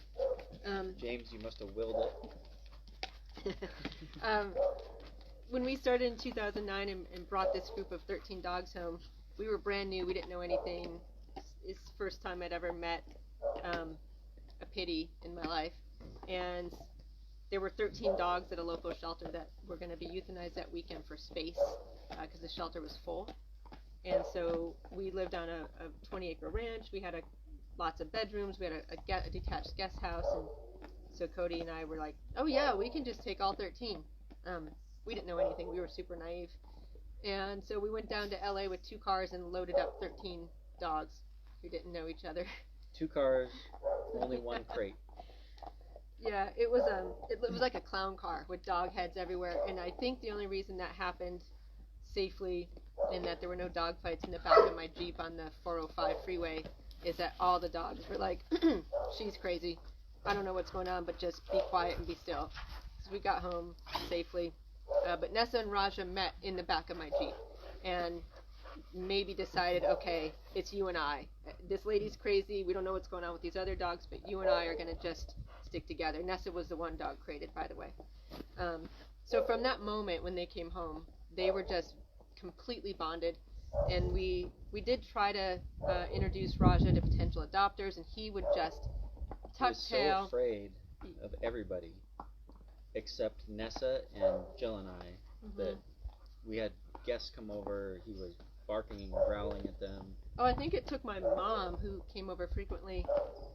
Yeah. James, you must have willed it. When we started in 2009 and brought this group of 13 dogs home, we were brand new, we didn't know anything. It's the first time I'd ever met a pitty in my life. And there were 13 dogs at a local shelter that were going to be euthanized that weekend for space because the shelter was full. And so we lived on a 20-acre ranch. We had lots of bedrooms. We had a detached guest house. And so Cody and I were like, oh yeah, we can just take all 13. we didn't know anything. We were super naive. And so we went down to LA with 2 cars and loaded up 13 dogs who didn't know each other. 2 cars, only 1 crate. Yeah, it was like a clown car with dog heads everywhere, and I think the only reason that happened safely and that there were no dog fights in the back of my Jeep on the 405 freeway is that all the dogs were like, she's crazy. I don't know what's going on, but just be quiet and be still. So we got home safely. But Nessa and Raja met in the back of my Jeep and maybe decided, okay, it's you and I. This lady's crazy. We don't know what's going on with these other dogs, but you and I are going to just stick together. Nessa was the one dog crated, by the way. So from that moment when they came home, they were just completely bonded. And we did try to introduce Raja to potential adopters, and he would just tuck He was tail. so afraid of everybody except Nessa and Jill and I that we had guests come over. He was barking and growling at them. Oh, I think it took my mom, who came over frequently,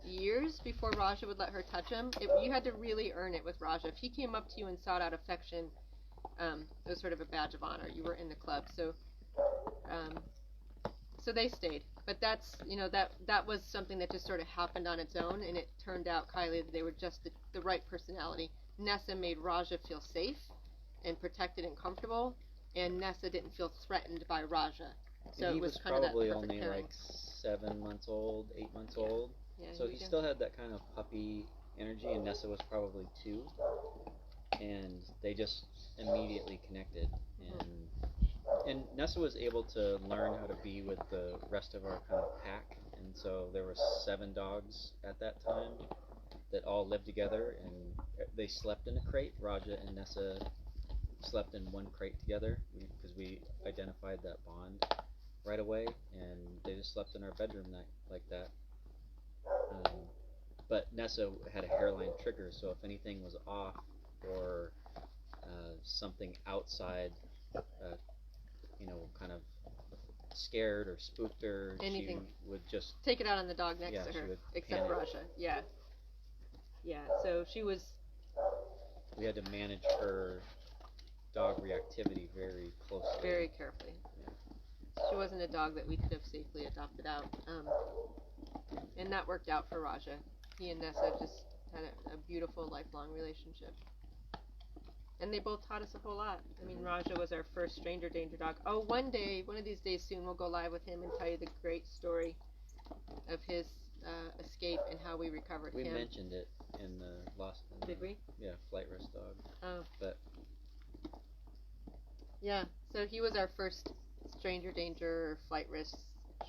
years before Raja would let her touch him. You had to really earn it with Raja. If he came up to you and sought out affection, it was sort of a badge of honor. You were in the club, so they stayed. But that's, that was something that just sort of happened on its own, and it turned out, Kylie, that they were just the right personality. Nessa made Raja feel safe and protected and comfortable, and Nessa didn't feel threatened by Raja. So And he it was was kind of that probably perfect only pairing. like 7 months old, 8 months old. Yeah, So was he young. still had that kind of puppy energy, and Nessa was probably 2. And they just immediately connected. And Nessa was able to learn how to be with the rest of our kind of pack. And so there were 7 dogs at that time that all lived together, and they slept in a crate. Raja and Nessa slept in 1 crate together because we identified that bond right away, and they just slept in our bedroom like that. But Nessa had a hairline trigger, so if anything was off or something outside, kind of scared or spooked her, Anything. she would just Take it out on the dog next Yeah, to she her, would except panic. Raja. Yeah. Yeah, so she was, we had to manage her dog reactivity very closely. very carefully. She wasn't a dog that we could have safely adopted out. And that worked out for Raja. He and Nessa just had a beautiful lifelong relationship. And they both taught us a whole lot. I mean, Raja was our first stranger danger dog. Oh, one of these days soon, we'll go live with him and tell you the great story of his escape and how we recovered We him. mentioned it in the lost. Did we? Yeah, flight risk dog. Oh. But Yeah, so he was our first stranger danger or flight risk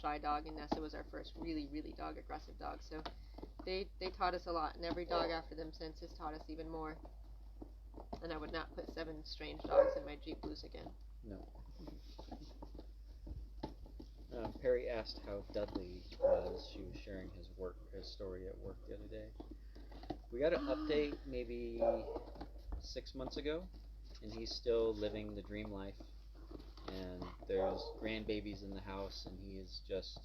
shy dog, and Nessa was our first really, really dog aggressive dog. So they taught us a lot, and every dog after them since has taught us even more. And I would not put 7 strange dogs in my Jeep Blues again. no. Perry asked how Dudley was. She was sharing his story at work the other day. We got an update maybe 6 months ago, and he's still living the dream life. And there's grandbabies in the house, and he is just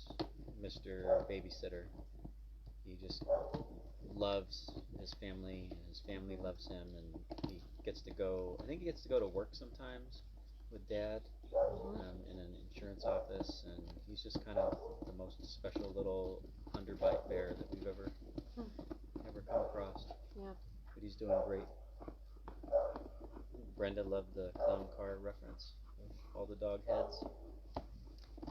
Mr. Babysitter. He just loves his family, and his family loves him, and he gets to go. I think he gets to go to work sometimes with Dad in an insurance office, and he's just kind of the most special little underbite bear that we've ever come across. Yeah. But he's doing great. Brenda loved the clown car reference of all the dog heads.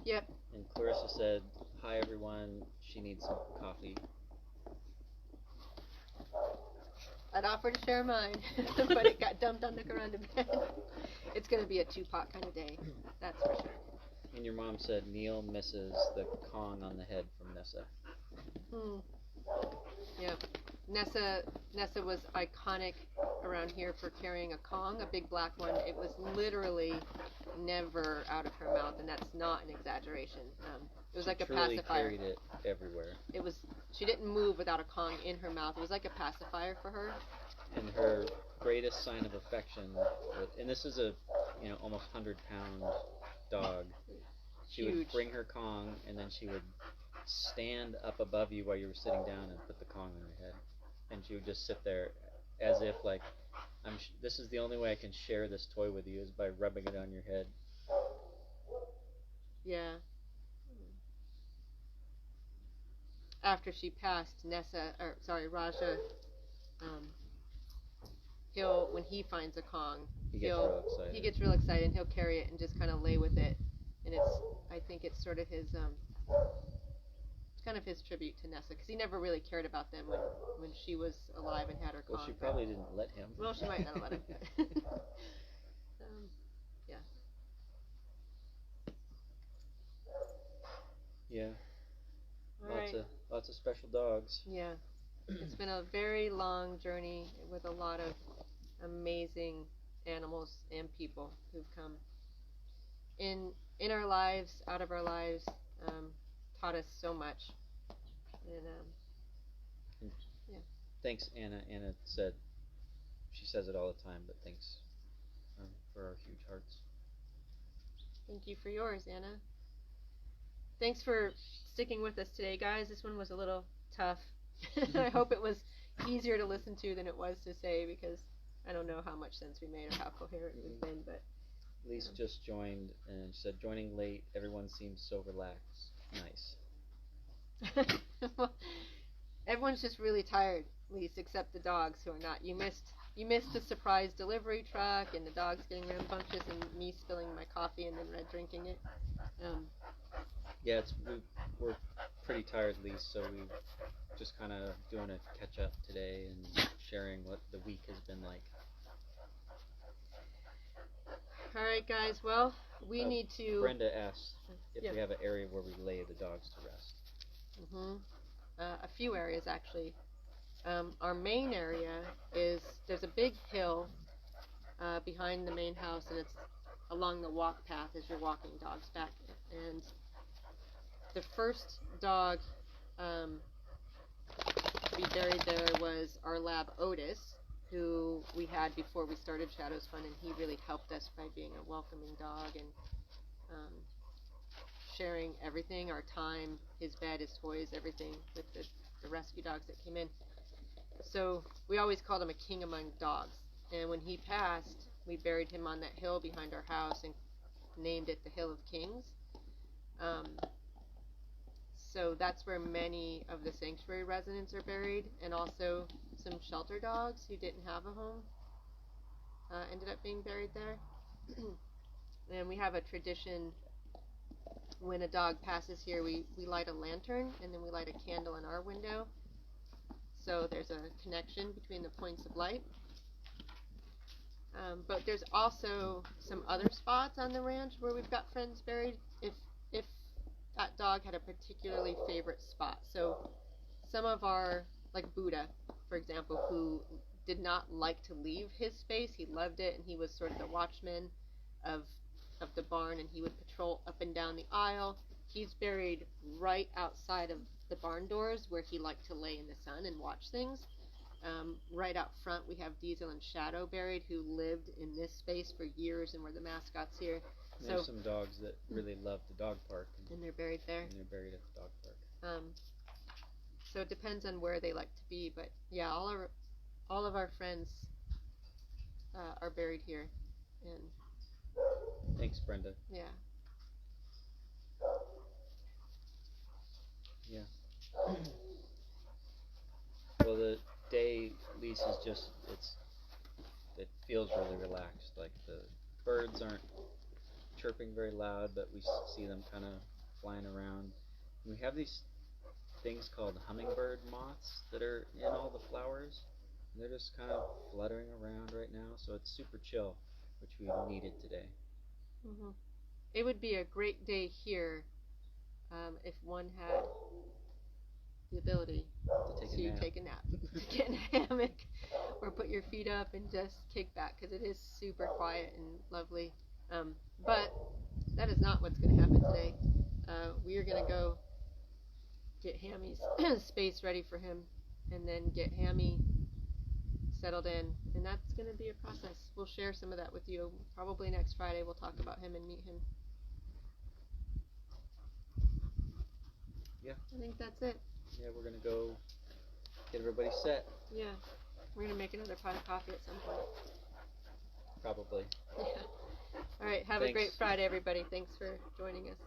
Yep. And Clarissa said, "Hi everyone, she needs some coffee." I'd offer to share mine, but it got dumped on the veranda bed. It's going to be a 2-pot kind of day, that's for sure. And your mom said Neil misses the Kong on the head from Nessa. Yeah. Nessa was iconic around here for carrying a Kong, a big black one. It was literally never out of her mouth, and that's not an exaggeration. It was like a truly pacifier. carried it everywhere. She didn't move without a Kong in her mouth. It was like a pacifier for her. And her greatest sign of affection, and this is a almost 100-pound dog. She Huge. would bring her Kong, and then she would stand up above you while you were sitting down and put the Kong on your head. And she would just sit there as if like, this is the only way I can share this toy with you is by rubbing it on your head. Yeah. After she passed, Raja, when he finds a Kong, He gets real excited. he gets real excited and he'll carry it and just kind of lay with it, and I think it's sort of his it's kind of his tribute to Nessa, because he never really cared about them when she was alive and had her Kong. Well, she probably didn't let him. Well, she might not have let him. Yeah. Yeah. All right. Lots of special dogs. Yeah. It's been a very long journey with a lot of amazing animals and people who've come in our lives, out of our lives, taught us so much. And Thanks, Anna. Anna said, she says it all the time, but thanks for our huge hearts. thank you for yours, Anna. Thanks for sticking with us today, guys. This one was a little tough. I hope it was easier to listen to than it was to say, because I don't know how much sense we made or how coherent we've been, but Lise just joined and she said, joining late, everyone seems so relaxed. Nice. well, everyone's just really tired, Lise, except the dogs who are not. You missed the surprise delivery truck and the dogs getting rambunctious and me spilling my coffee and then Red drinking it. Yeah, we're pretty tired, Lise, so we just kind of doing a catch up today and sharing what the week has been like. All right, guys. Well, we need to. Brenda asked if Yeah. we have an area where we lay the dogs to rest. A few areas actually. Our main area there's a big hill behind the main house, and it's along the walk path as you're walking dogs back. And the first dog to be buried there was our lab Otis, who we had before we started Shadows Fun, and he really helped us by being a welcoming dog and sharing everything, our time, his bed, his toys, everything with the rescue dogs that came in. So we always called him a king among dogs. And when he passed, we buried him on that hill behind our house and named it the Hill of Kings. So that's where many of the sanctuary residents are buried, and also some shelter dogs who didn't have a home ended up being buried there. And we have a tradition, when a dog passes here, we light a lantern and then we light a candle in our window. So there's a connection between the points of light. But there's also some other spots on the ranch where we've got friends buried if that dog had a particularly favorite spot. So some of our, like Buddha, for example, who did not like to leave his space. He loved it, and he was sort of the watchman of the barn, and he would patrol up and down the aisle. He's buried right outside of the barn doors where he liked to lay in the sun and watch things. Right out front we have Diesel and Shadow buried, who lived in this space for years and were the mascots here. There's some dogs that really love the dog park. And they're buried there. And they're buried at the dog park. So it depends on where they like to be, but yeah, all of our friends are buried here. And thanks, Brenda. Yeah. Yeah. Well, the day, Lise, is just, it feels really relaxed. Like the birds aren't chirping very loud, but we see them kind of flying around. And we have these things called hummingbird moths that are in all the flowers. And they're just kind of fluttering around right now, so it's super chill, which we needed today. Mm-hmm. It would be a great day here if one had the ability to take a nap, get in a hammock, or put your feet up and just kick back, because it is super quiet and lovely. But that is not what's going to happen today. We are going to go get Hammy's space ready for him, and then get Hammy settled in, and that's going to be a process. We'll share some of that with you. Probably next Friday we'll talk about him and meet him. Yeah. I think that's it. Yeah, we're going to go get everybody set. Yeah. We're gonna make another pot of coffee at some point. Probably. Yeah. All right. Have a great Thanks. Friday, everybody. Thanks for joining us.